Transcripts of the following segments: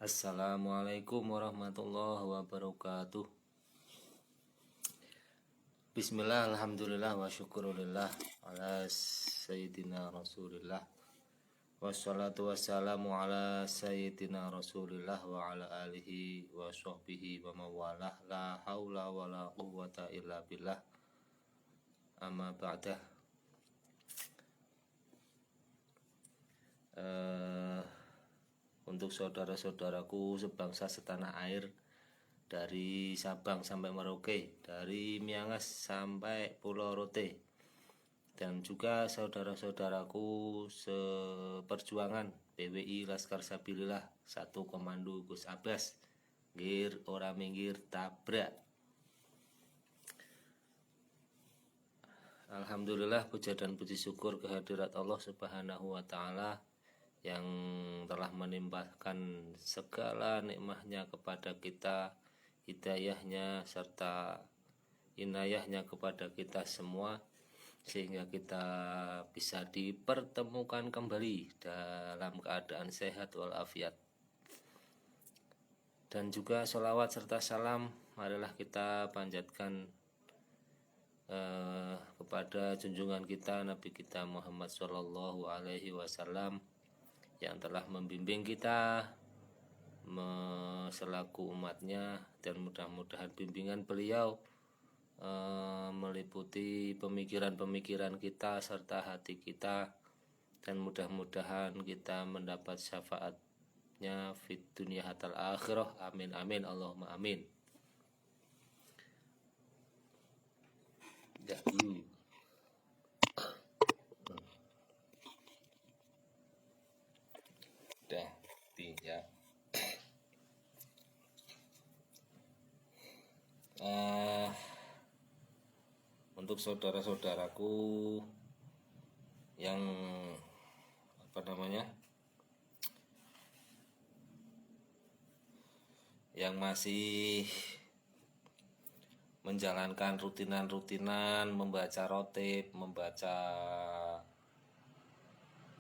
Assalamualaikum warahmatullahi wabarakatuh. Bismillah, alhamdulillah, wa syukurillah ala sayyidina rasulillah. Wassalatu wassalamu ala sayyidina rasulillah wa ala alihi wa sahbihi wa mawalah. La hawla wa la quwwata illa billah. Amma ba'dah. Untuk saudara-saudaraku sebangsa setanah air, dari Sabang sampai Merauke, dari Miangas sampai Pulau Rote, dan juga saudara-saudaraku seperjuangan PWI Laskar Sabilillah 1 Komando Gus Abbas, ngir ora minggir tabrak. Alhamdulillah, puja dan puji syukur kehadirat Allah Subhanahu wa Ta'ala yang telah menimpahkan segala nikmatnya kepada kita, hidayahnya serta inayahnya kepada kita semua, sehingga kita bisa dipertemukan kembali dalam keadaan sehat walafiat. Dan juga sholawat serta salam marilah kita panjatkan kepada junjungan kita Nabi kita Muhammad Shallallahu Alaihi Wasallam yang telah membimbing kita selaku umatnya, dan mudah-mudahan bimbingan beliau meliputi pemikiran-pemikiran kita serta hati kita, dan mudah-mudahan kita mendapat syafaatnya fid dunya hatal akhirah. Amin amin Allahumma amin. Ya dulu. Udah, ya. Untuk saudara-saudaraku yang yang masih menjalankan rutinan membaca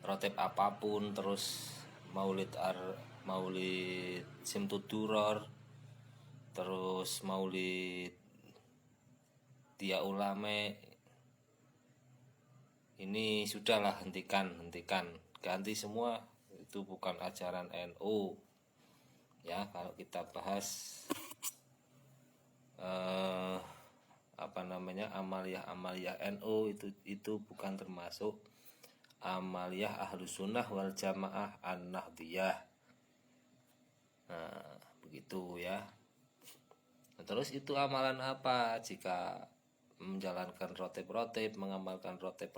rotib apapun, terus maulid simtud-duror, terus maulid dia ulame, ini sudahlah, hentikan, ganti semua, itu bukan ajaran NU ya. Kalau kita bahas amaliyah NU itu bukan termasuk amaliyah Ahlus Sunnah wal Jamaah An-Nahdiyah. Nah, begitu ya. Nah, terus itu amalan apa jika menjalankan rotib, mengamalkan rotib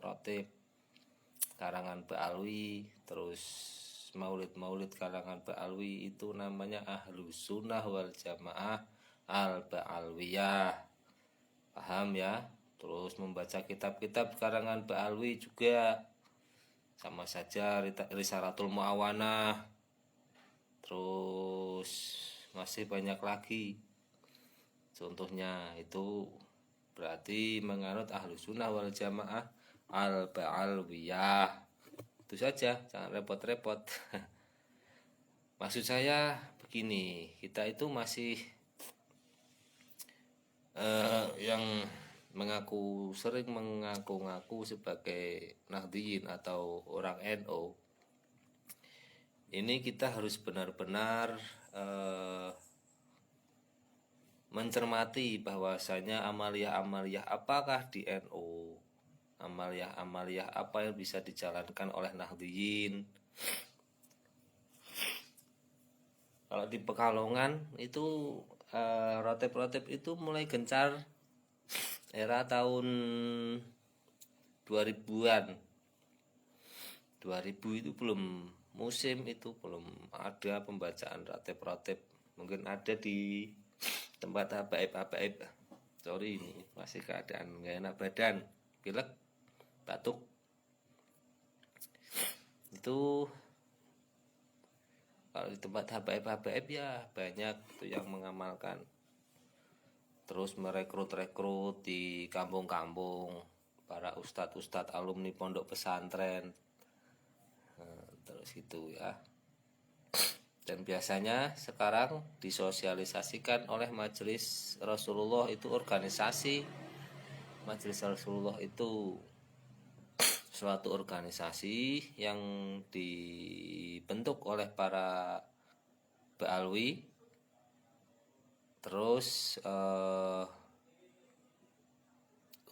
karangan Ba'alwi, terus maulid karangan Ba'alwi, itu namanya Ahlus Sunnah wal Jamaah Al-Ba'alwiyah. Paham ya? Terus membaca kitab-kitab karangan Ba'alwi juga sama saja, Risalatul Mu'awanah, terus masih banyak lagi. Contohnya itu berarti menganut Ahlus Sunnah wal Jamaah Al-Ba'alwiyah. Itu saja, jangan repot-repot. Maksud saya begini, kita itu masih yang sering mengaku sebagai Nahdiyin atau orang NU, ini kita harus benar-benar mencermati bahwasanya amaliyah apakah di NU, amaliyah apa yang bisa dijalankan oleh Nahdiyin. Kalau di Pekalongan itu rotib itu mulai gencar era tahun 2000-an. 2000 itu belum musim, itu belum ada pembacaan rotib. Mungkin ada di tempat habaib. Sorry, ini masih keadaan gak enak badan, pilek, batuk. Itu kalau di tempat habaib ya banyak itu yang mengamalkan. Terus merekrut di kampung-kampung para ustadz alumni pondok pesantren. situ ya. Dan biasanya sekarang disosialisasikan oleh Majelis Rasulullah, itu organisasi. Majelis Rasulullah itu suatu organisasi yang dibentuk oleh para Ba'alwi, terus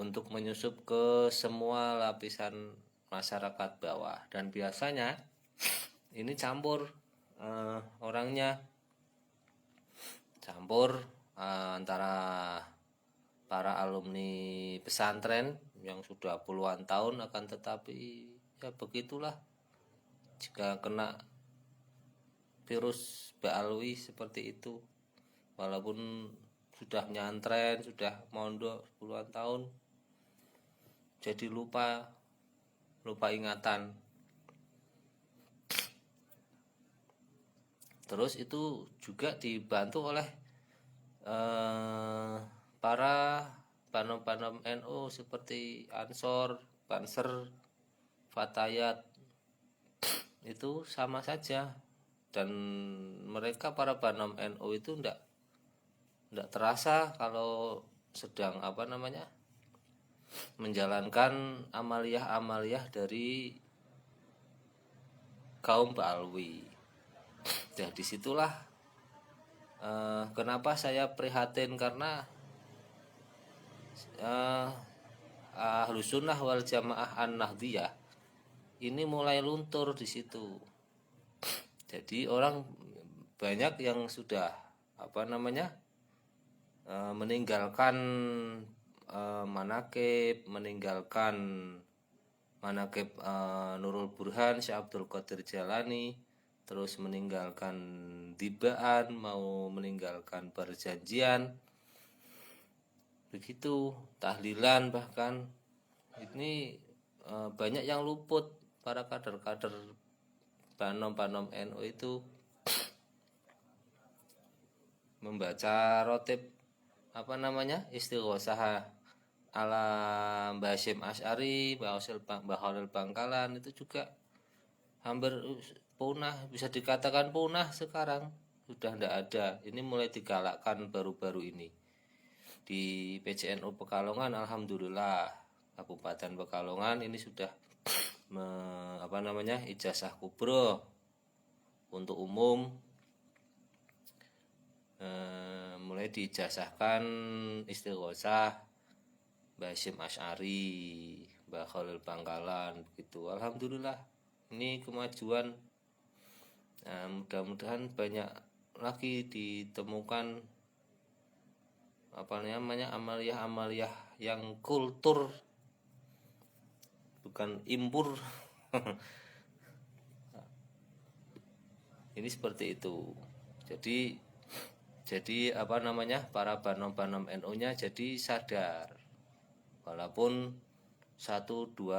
untuk menyusup ke semua lapisan masyarakat bawah. Dan biasanya ini campur orangnya, campur antara para alumni pesantren yang sudah puluhan tahun, akan tetapi ya begitulah, jika kena virus Ba'alwi seperti itu, walaupun sudah nyantren, sudah mondok puluhan tahun, jadi lupa ingatan. Terus itu juga dibantu oleh para panom-panom NU seperti Ansor, Banser, Fatayat, itu sama saja. Dan mereka para panom NU itu enggak terasa kalau sedang menjalankan amaliyah dari kaum Ba'alwi. Ya disitulah kenapa saya prihatin, karena Ahlus Sunnah wal Jamaah An-Nahdiyah ini mulai luntur di situ. Jadi orang banyak yang sudah meninggalkan manakib, meninggalkan manakib Nurul Burhan, Syekh Abdul Qadir Jalani, terus meninggalkan dibaan, mau meninggalkan perjanjian, begitu, tahlilan bahkan. Ini banyak yang luput, para kader-kader panom-panom NU itu membaca rotib istighosah ala Mbah Hasyim Asy'ari, Mbah Khalil Bangkalan, itu juga hampir punah, bisa dikatakan punah sekarang, sudah tidak ada. Ini mulai digalakkan baru-baru ini di PCNU Pekalongan. Alhamdulillah, Kabupaten Pekalongan ini sudah ijazah kubro untuk umum, mulai diijazahkan istighosah Mbah Hasyim Asy'ari, Mbah Khalil Bangkalan, begitu. Alhamdulillah, ini kemajuan. Nah, mudah-mudahan banyak lagi ditemukan amaliyah yang kultur, bukan impur. Ini seperti itu. Jadi para panom-panom NU-nya jadi sadar, walaupun 1-2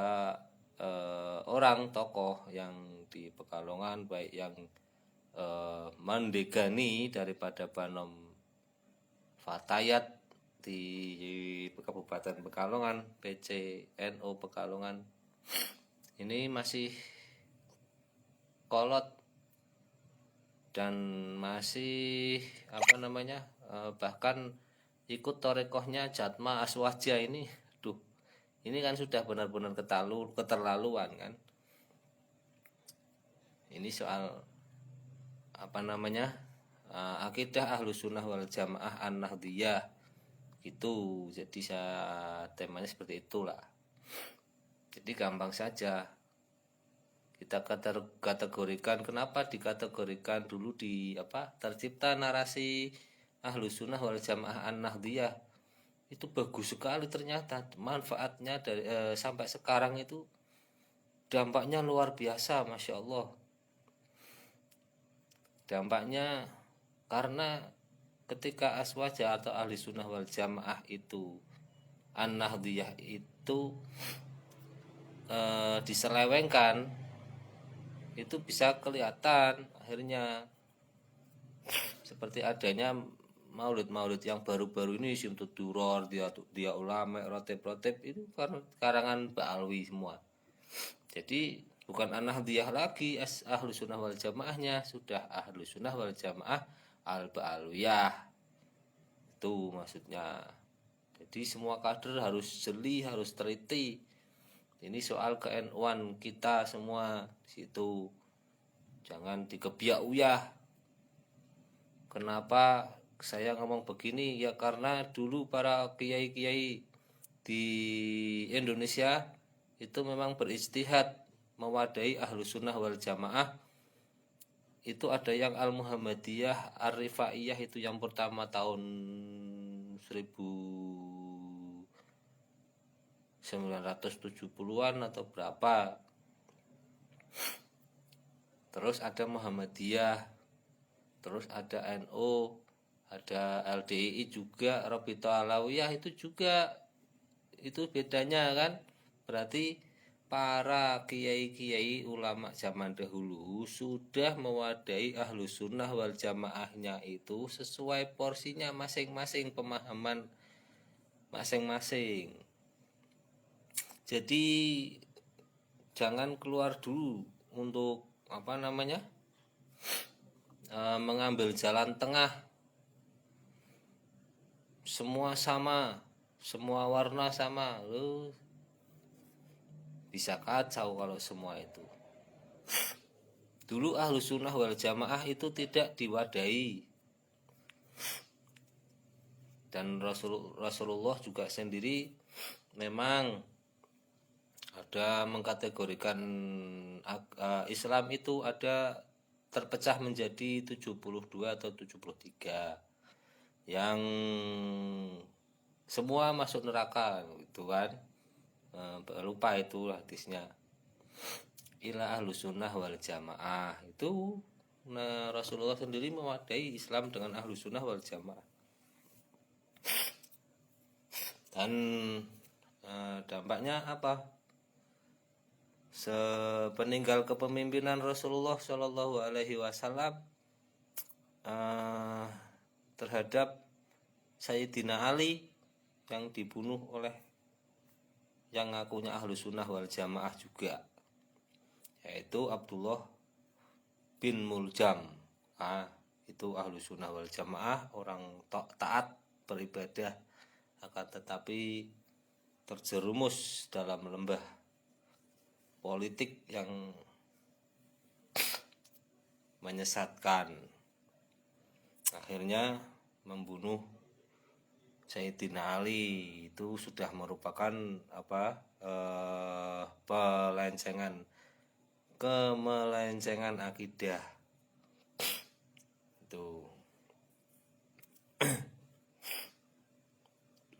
orang tokoh yang di Pekalongan, baik yang mendegani daripada panom Fatayat di Kabupaten Pekalongan, PCNU Pekalongan, ini masih kolot dan masih bahkan ikut torekohnya Jatma Aswaja ini. Ini kan sudah benar-benar keterlaluan kan. Ini soal akidah Ahlus Sunnah wal Jamaah An-Nahdiyah gitu. Jadi temanya seperti itulah. Jadi gampang saja kita kategorikan. Kenapa dikategorikan dulu tercipta narasi Ahlus Sunnah wal Jamaah An-Nahdiyah. Itu bagus sekali, ternyata manfaatnya dari sampai sekarang itu dampaknya luar biasa, Masya Allah. Dampaknya karena ketika Aswaja atau Ahli Sunnah wal Jamaah itu, An-Nahdiyah itu diselewengkan, itu bisa kelihatan akhirnya, seperti adanya maulid yang baru-baru ini, Simtud Duror, dia ulama, rotib itu karangan Ba'alwi semua. Jadi bukan An-Nahdliyah lagi, Ahlus Sunnah wal Jamaahnya sudah Ahlus Sunnah wal Jamaah Al-Ba'alwiyah. Itu maksudnya. Jadi semua kader harus jeli, harus teliti. Ini soal ke-NU-an kita semua di situ. Jangan dikebiak uyah. Kenapa saya ngomong begini? Ya karena dulu para kiai-kiai di Indonesia itu memang berijtihad mewadai Ahlus Sunnah wal Jamaah. Itu ada yang Al-Muhammadiyah, Ar-Rifaiyah itu yang pertama tahun 1970-an atau berapa. Terus ada Muhammadiyah, terus ada NU, ada LDII juga, Rabithah Alawiyah itu juga. Itu bedanya kan. Berarti para kiai-kiai ulama zaman dahulu sudah mewadai Ahlus Sunnah wal Jamaahnya itu sesuai porsinya masing-masing, pemahaman masing-masing. Jadi jangan keluar dulu untuk mengambil jalan tengah. Semua sama, semua warna sama. Lu bisa kacau kalau semua itu. Dulu Ahlus Sunnah wal Jamaah itu tidak diwadahi. Dan Rasulullah juga sendiri memang ada mengkategorikan Islam itu ada terpecah menjadi 72 atau 73 yang semua masuk neraka gitu kan. Lupa itu hadisnya. Ila Ahlus Sunnah wal Jamaah itu Rasulullah sendiri mewadai Islam dengan Ahlus Sunnah wal Jamaah. Dan dampaknya apa? Sepeninggal kepemimpinan Rasulullah Shallallahu Alaihi Wasallam terhadap Sayyidina Ali yang dibunuh oleh yang ngakunya Ahlus Sunnah wal Jamaah juga, yaitu Abdullah bin Muljam. Itu Ahlus Sunnah wal Jamaah, orang taat beribadah, akan tetapi terjerumus dalam lembah politik yang menyesatkan. Akhirnya membunuh Sayyidina Ali. Itu sudah merupakan kemelencengan akidah. Itu.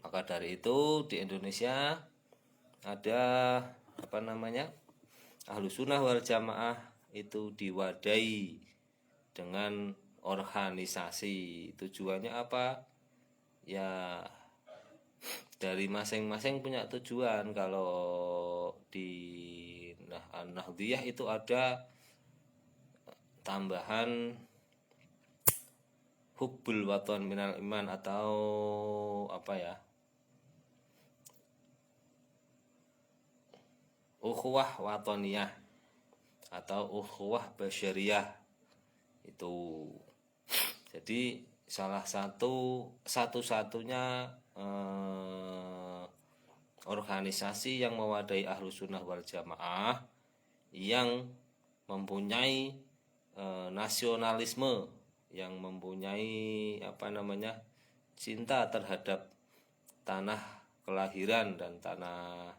Maka dari itu di Indonesia ada Ahlus Sunnah wal Jamaah itu diwadai dengan organisasi. Tujuannya apa? Ya dari masing-masing punya tujuan. Kalau di Nahdliyah itu ada tambahan hubbul watan minal iman atau ukhuwah watoniyah atau ukhuwah basyariyah itu. Jadi salah satu-satunya organisasi yang mewadai Ahlus Sunnah wal Jamaah yang mempunyai nasionalisme, yang mempunyai cinta terhadap tanah kelahiran dan tanah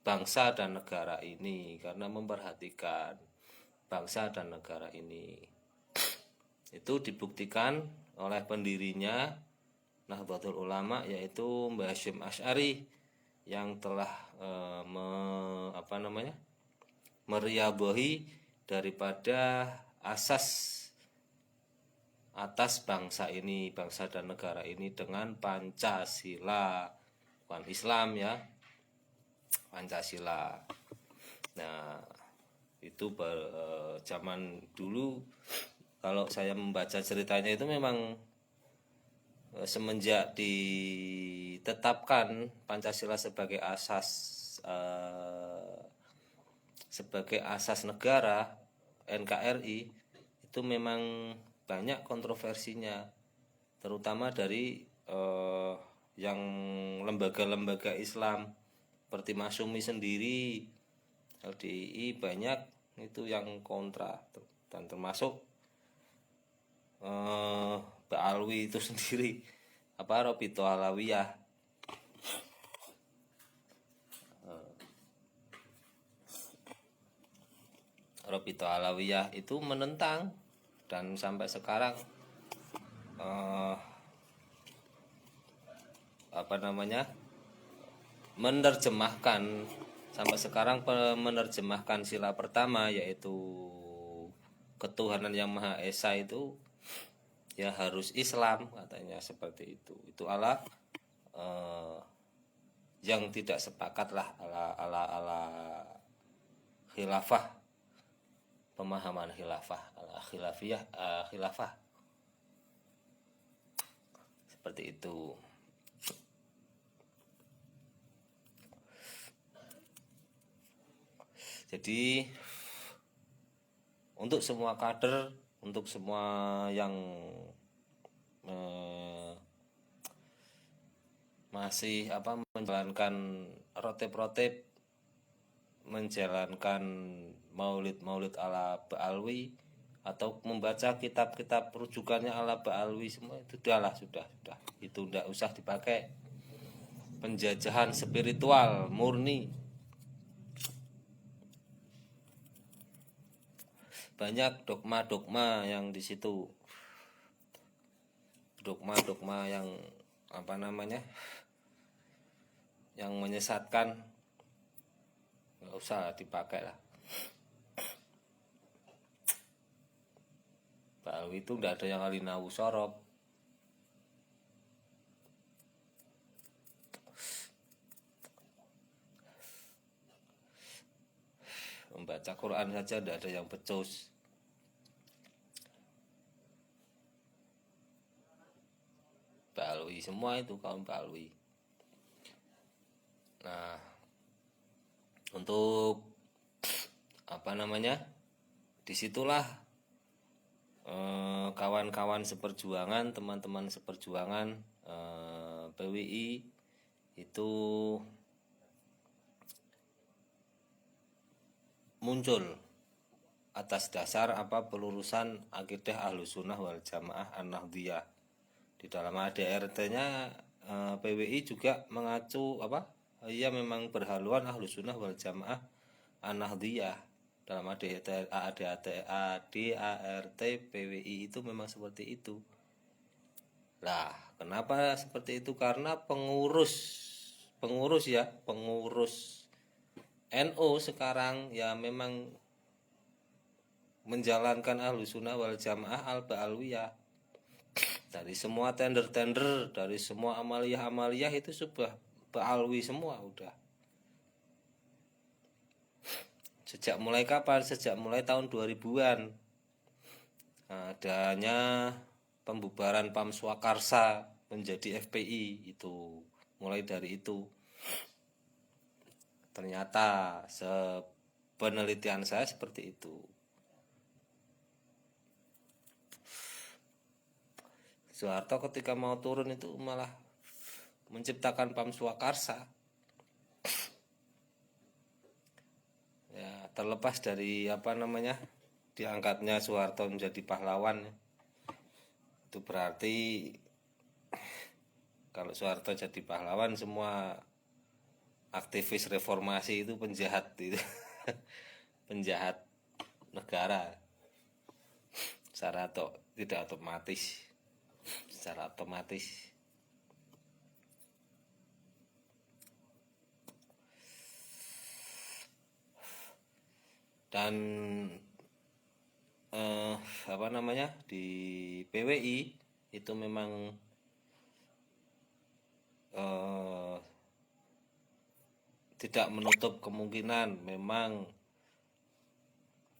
bangsa dan negara ini, karena memperhatikan bangsa dan negara ini. Itu dibuktikan oleh pendirinya Nahdlatul Ulama, yaitu Mbah Hasyim Asy'ari, yang telah meriabahi daripada asas atas bangsa ini, bangsa dan negara ini dengan Pancasila, bukan Islam ya, Pancasila. Nah itu zaman dulu kalau saya membaca ceritanya itu memang semenjak ditetapkan Pancasila sebagai asas negara NKRI, itu memang banyak kontroversinya, terutama dari yang lembaga-lembaga Islam seperti Masyumi sendiri, LDII, banyak itu yang kontra, dan termasuk Mbak Alwi itu sendiri, Robito Alawiyah. Robito Alawiyah itu menentang, dan sampai sekarang menerjemahkan, sampai sekarang menerjemahkan sila pertama, yaitu ketuhanan yang Maha Esa itu ya harus Islam, katanya seperti itu. Itu Allah yang tidak sepakat lah ala khilafah, pemahaman khilafah, ala khilafah seperti itu. Jadi untuk semua kader, untuk semua yang masih menjalankan rotep menjalankan maulid ala Ba'alwi, atau membaca kitab-kitab rujukannya ala Ba'alwi, semua itu sudah itu tidak usah dipakai. Penjajahan spiritual murni. Banyak dogma-dogma yang di situ, dogma-dogma yang yang menyesatkan, nggak usah dipakai lah. Pak Alwi itu nggak ada yang alinawu sorob. Membaca Quran saja tidak ada yang becus. Pak Alwi semua itu kaum Pak Alwi. Nah, untuk disitulah kawan-kawan seperjuangan, teman-teman seperjuangan PWI itu muncul atas dasar pelurusan akidah Ahlussunnah wal Jamaah An-Nahdhiyah. Di dalam ADRT-nya PWI juga mengacu ia memang berhaluan Ahlussunnah wal Jamaah An-Nahdhiyah. Dalam ADART PWI itu memang seperti itu. Lah, kenapa seperti itu? Karena pengurus NU sekarang ya memang menjalankan Ahlussunnah wal Jamaah al-Ba'alwiyah. Dari semua tender-tender, dari semua amaliyah itu sudah Ba'alwi semua udah. Sejak mulai kapan? Sejak mulai tahun 2000-an. Adanya pembubaran PAM Swakarsa menjadi FPI, itu mulai dari itu. Ternyata penelitian saya seperti itu. Soeharto ketika mau turun itu malah menciptakan PAM Swakarsa. Ya, terlepas dari diangkatnya Soeharto menjadi pahlawan, itu berarti kalau Soeharto jadi pahlawan, semua aktivis reformasi itu penjahat itu. Penjahat negara secara otomatis. Dan di PWI itu memang tidak menutup kemungkinan memang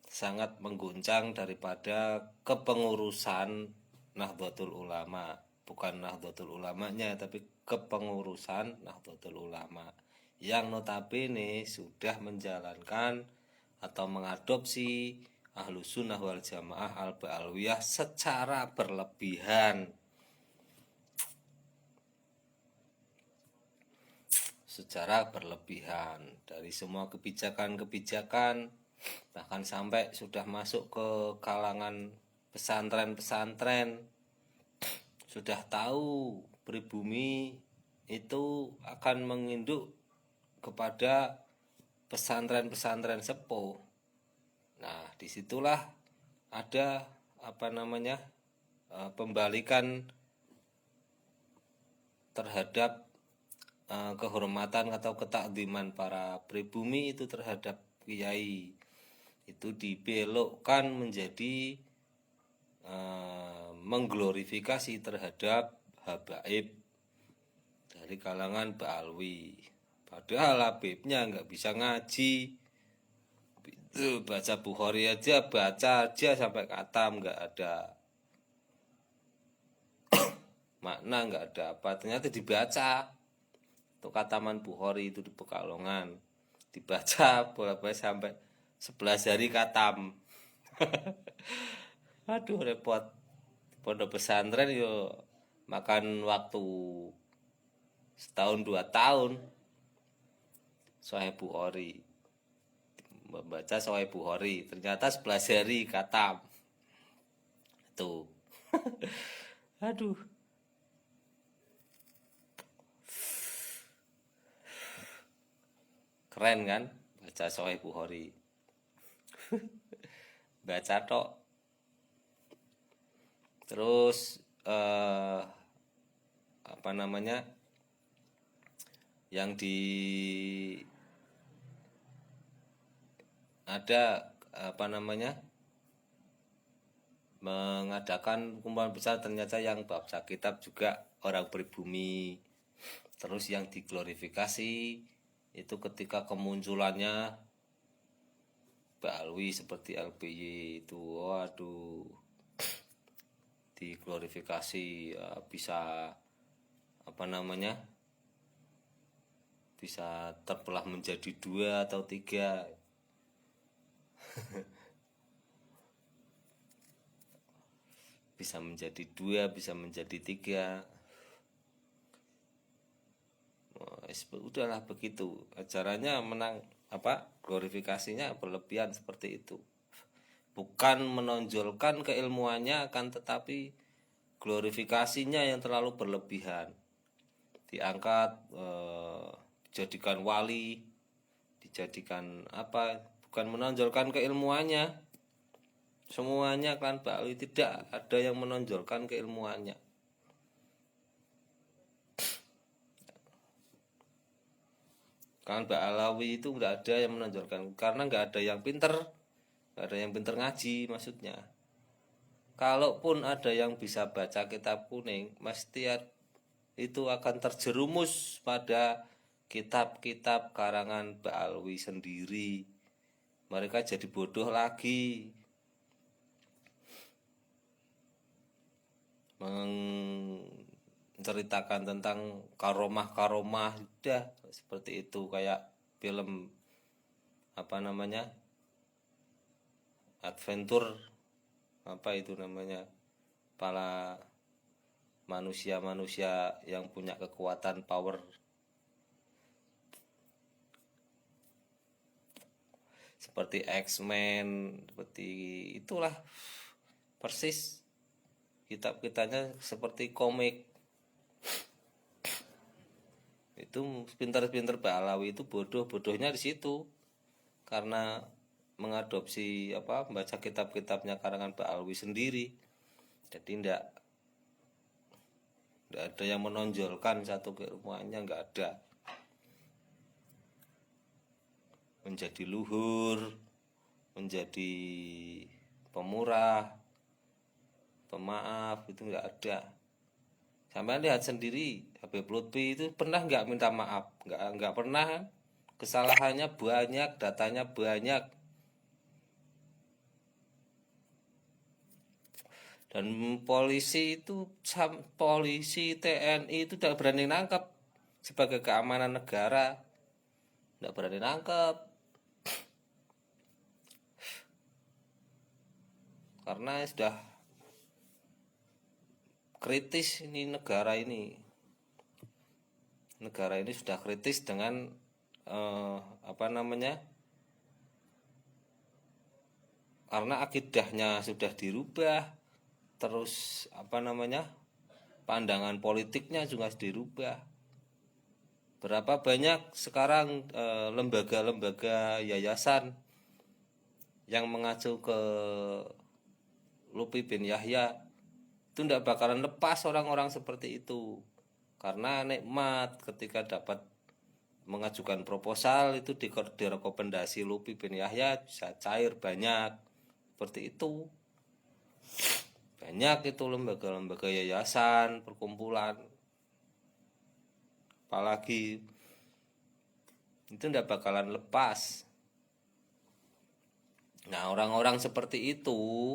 sangat mengguncang daripada kepengurusan Nahdlatul Ulama bukan Nahdlatul Ulamanya, tapi kepengurusan Nahdlatul Ulama yang notabene sudah menjalankan atau mengadopsi Ahlus Sunnah wal Jamaah Al-Ba'alwiyah secara berlebihan. Dari semua kebijakan-kebijakan, bahkan sampai sudah masuk ke kalangan pesantren-pesantren, sudah tahu pribumi itu akan menginduk kepada pesantren-pesantren sepuh. Nah, disitulah ada pembalikan terhadap kehormatan atau ketakdiman para pribumi itu terhadap kiai. Itu dibelokkan menjadi mengglorifikasi terhadap habaib dari kalangan Ba'alwi. Padahal habibnya nggak bisa ngaji, baca Bukhari aja, baca aja sampai khatam, nggak ada makna, nggak ada apa. Ternyata dibaca untuk khataman Bukhari itu di Pekalongan, dibaca bolak-balik sampai 11 hari khatam. Aduh, repot. Pondok pesantren yo makan waktu setahun 2 tahun Sahih Bukhari, membaca Sahih Bukhari, ternyata 11 hari khatam. Tuh. Aduh. Keren kan baca Sahih Bukhari. Baca tok. Terus yang mengadakan kumpulan besar, ternyata yang baca kitab juga orang pribumi. Terus yang diglorifikasi itu ketika kemunculannya Ba'alwi seperti LPY itu, waduh, diglorifikasi, bisa bisa terbelah menjadi 2 atau 3. Bisa menjadi 2, bisa menjadi 3. Udahlah begitu acaranya, menang glorifikasinya berlebihan seperti itu. Bukan menonjolkan keilmuannya, akan tetapi glorifikasinya yang terlalu berlebihan. Diangkat, dijadikan wali, dijadikan bukan menonjolkan keilmuannya. Semuanya kan Ba'alwi, tidak ada yang menonjolkan keilmuannya. Kan Ba'alawi itu nggak ada yang menonjolkan, karena nggak ada yang pinter, nggak ada yang pinter ngaji maksudnya. Kalaupun ada yang bisa baca kitab kuning, mesti itu akan terjerumus pada kitab-kitab karangan Ba'alwi sendiri. Mereka jadi bodoh lagi, menceritakan tentang karomah-karomah, udah seperti itu, kayak film adventure, para manusia-manusia yang punya kekuatan power, seperti X-Men, seperti itulah persis kitab-kitabnya, seperti komik. Itu pintar-pintar Ba'alawi itu bodohnya di situ, karena mengadopsi membaca kitab-kitabnya karangan Ba'alwi sendiri. Jadi tidak ada yang menonjolkan satu keilmuannya, nggak ada. Menjadi luhur, menjadi pemurah, pemaaf, itu nggak ada. Sampai lihat sendiri, Habib Lutfi itu pernah nggak minta maaf? Nggak pernah. Kesalahannya banyak, datanya banyak. Dan polisi TNI itu tidak berani nangkep sebagai keamanan negara, tidak berani nangkep karena sudah kritis ini negara ini sudah kritis dengan karena akidahnya sudah dirubah, terus pandangan politiknya juga dirubah. Berapa banyak sekarang lembaga-lembaga yayasan yang mengacu ke Lutfi bin Yahya, itu tidak bakalan lepas orang-orang seperti itu, karena nikmat ketika dapat mengajukan proposal itu direkomendasi Lutfi bin Yahya bisa cair banyak. Seperti itu banyak itu lembaga-lembaga yayasan, perkumpulan, apalagi itu tidak bakalan lepas. Nah, orang-orang seperti itu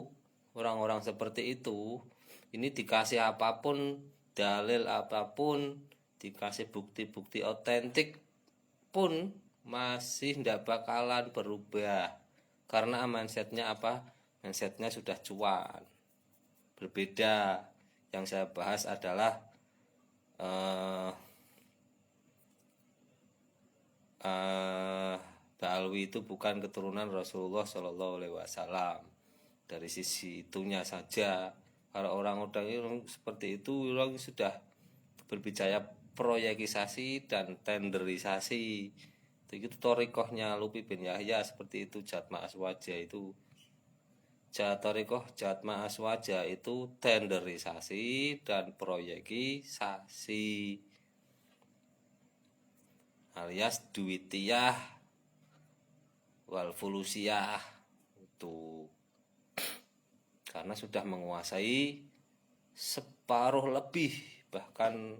ini dikasih apapun, dalil apapun, dikasih bukti-bukti otentik pun masih tidak bakalan berubah, karena mindsetnya mindsetnya sudah cuan. Berbeda. Yang saya bahas adalah Ba'alwi itu bukan keturunan Rasulullah Shallallahu Alaihi Wasallam. Dari sisi itunya saja. Kalau orang-orang seperti itu, orang sudah berbicara proyekisasi dan tenderisasi. Itu torikohnya Lutfi bin Yahya seperti itu. Jatma Aswaja itu Jatma Aswaja itu tenderisasi dan proyekisasi, alias duitiyah wal fulusiyah itu, karena sudah menguasai separuh lebih, bahkan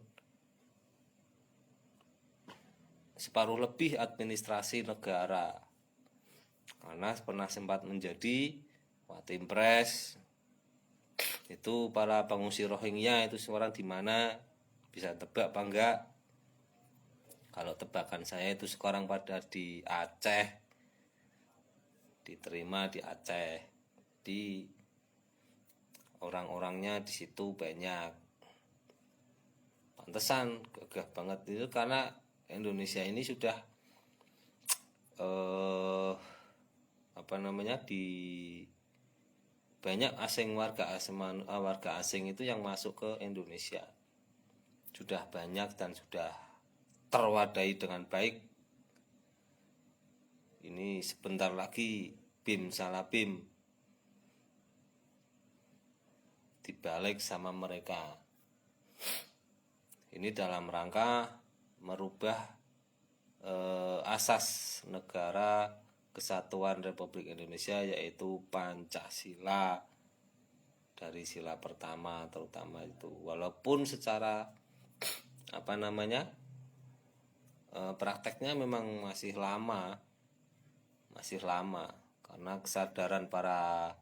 separuh lebih administrasi negara, karena pernah sempat menjadi Watimpres. Itu para pengungsi Rohingya itu seorang di mana, bisa tebak apa enggak? Kalau tebakan saya itu sekarang pada di Aceh, diterima di Aceh, di orang-orangnya di situ banyak. Pantesan gagah banget itu, karena Indonesia ini sudah di banyak warga asing itu yang masuk ke Indonesia sudah banyak dan sudah terwadai dengan baik. Ini sebentar lagi BIM salah BIM dibalik sama mereka. Ini dalam rangka merubah asas negara Kesatuan Republik Indonesia, yaitu Pancasila, dari sila pertama terutama itu. Walaupun secara prakteknya memang masih lama karena kesadaran para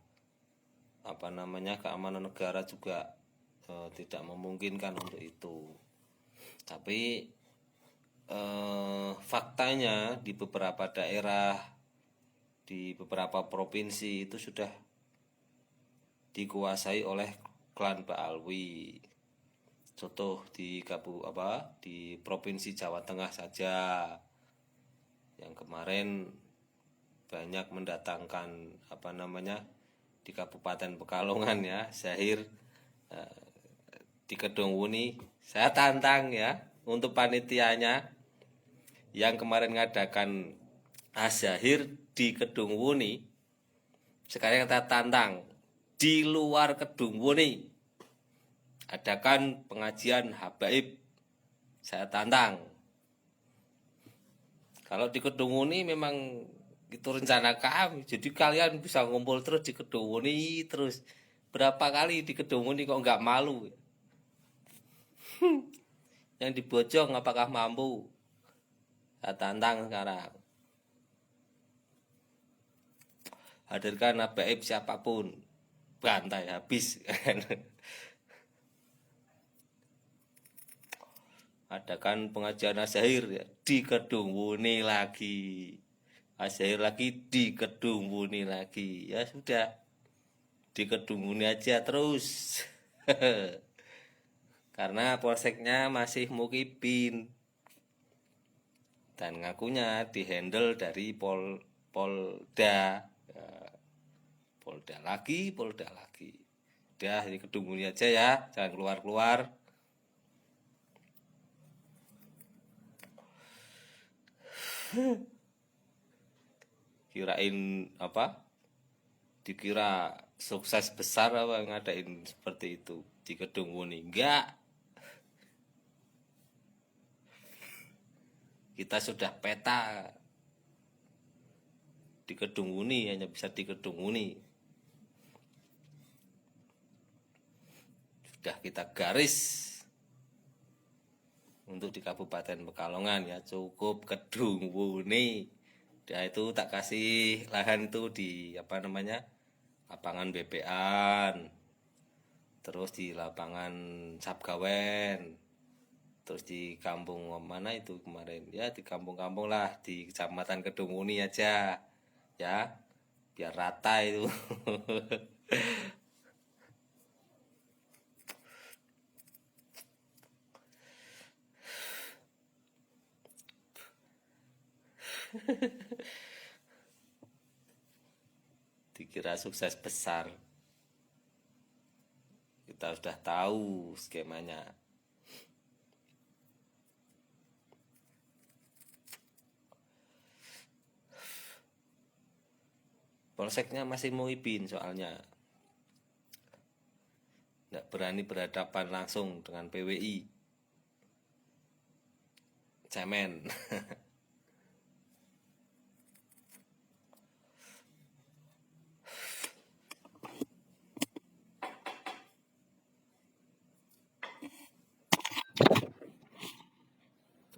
keamanan negara juga tidak memungkinkan untuk itu. Tapi faktanya di beberapa daerah, di beberapa provinsi itu sudah dikuasai oleh klan Ba'alwi. Contoh di Provinsi Jawa Tengah saja, yang kemarin banyak mendatangkan di Kabupaten Pekalongan ya, Zahir di Kedung Wuni. Saya tantang ya untuk panitianya yang kemarin ngadakan Azahir di Kedung Wuni. Sekarang kita tantang di luar Kedung Wuni adakan pengajian habaib. Saya tantang. Kalau di Kedung Wuni memang itu rencana kami, jadi kalian bisa ngumpul terus di Kedung Wuni terus. Berapa kali di Kedung Wuni kok nggak malu? Yang di Bojong apakah mampu? Saya tantang sekarang. Hadirkan habaib siapapun, bantai habis. Adakan pengajian asyhir ya, di Kedung Wuni lagi. Asyhir lagi di Kedung Wuni lagi. Ya sudah, di Kedung Wuni aja terus. Karena polseknya masih Mukibin. Dan ngakunya dihandle dari Polda. Ya, Polda lagi. Udah di Kedung Wuni aja ya, jangan keluar-keluar. Kirain apa? Dikira sukses besar apa ngadain seperti itu di Kedung Wuni. Enggak. Kita sudah peta di Kedung Wuni, hanya bisa di Kedung Wuni. Sudah kita garis untuk di Kabupaten Pekalongan ya, cukup Kedung Wuni. Ya itu tak kasih lahan itu di apa namanya, lapangan BPan, terus di lapangan Sabgawen, terus di kampung mana itu kemarin ya, di kampung-kampung lah di Kecamatan Kedung Wuni aja ya, biar rata itu. Dikira sukses besar, kita sudah tahu skemanya. Polseknya masih Muhibin soalnya, nggak berani berhadapan langsung dengan PWI cemen.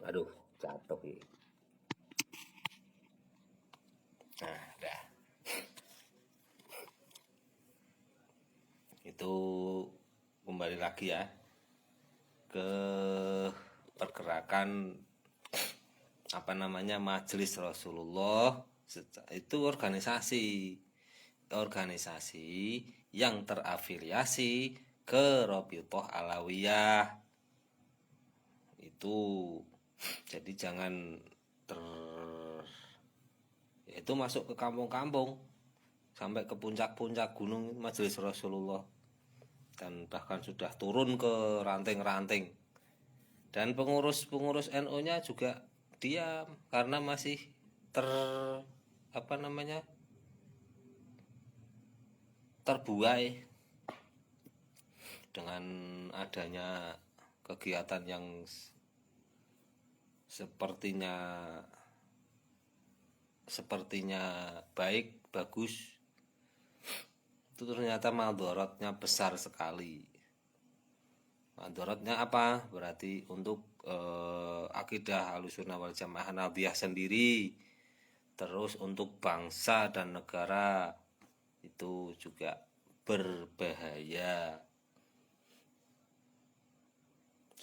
Aduh, jatuh ya. Nah, dah. Itu kembali lagi ya ke pergerakan apa namanya, Majelis Rasulullah. Itu organisasi yang terafiliasi ke Rabithah Alawiyah. Itu jadi jangan itu masuk ke kampung-kampung sampai ke puncak-puncak gunung Majelis Rasulullah, dan bahkan sudah turun ke ranting-ranting. Dan pengurus-pengurus NU-nya juga diam karena masih apa namanya, terbuai dengan adanya kegiatan yang sepertinya baik, bagus, itu ternyata madharatnya besar sekali. Madharatnya apa? Berarti untuk akidah Ahlussunnah wal Jamaah Nadhiyah sendiri, terus untuk bangsa dan negara itu juga berbahaya.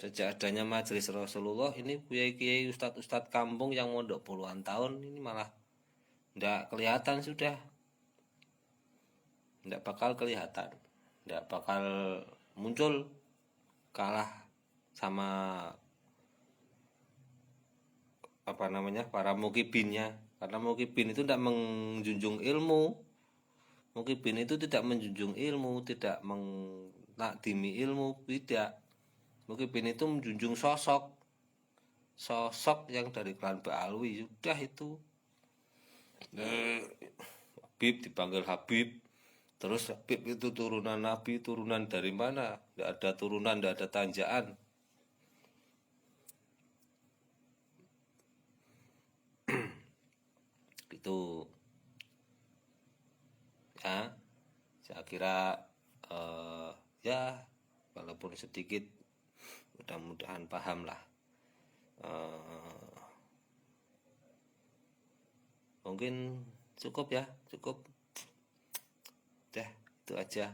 Sejak adanya Majelis Rasulullah ini, kiai-kiai, ustadz-ustadz kampung yang mondok puluhan tahun ini malah nggak kelihatan, sudah nggak bakal kelihatan, nggak bakal muncul, kalah sama apa namanya, para mukibinnya. Karena mukibin itu tidak menjunjung ilmu, mukibin itu tidak menjunjung ilmu, tidak menakdimi ilmu, tidak. Mukibin itu menjunjung sosok yang dari klan Ba'alwi, sudah itu. Habib dipanggil Habib, terus Habib itu turunan Nabi, turunan dari mana? Tidak ada turunan, tidak ada tanjaan. Itu ya, saya kira ya walaupun sedikit, mudah-mudahan paham lah. Mungkin cukup ya, cukup. Dah, itu aja.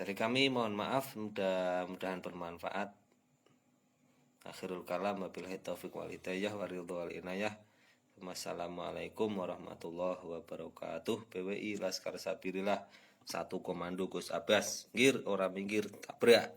Dari kami mohon maaf, mudah-mudahan bermanfaat. Akhirul kalam, wabillahi taufiq wal hidayah wa ridho wal inayah. Wassalamualaikum warahmatullahi wabarakatuh. PWI Laskar Sabirillah, satu komando Gus Abbas, ngir orang minggir tabrak.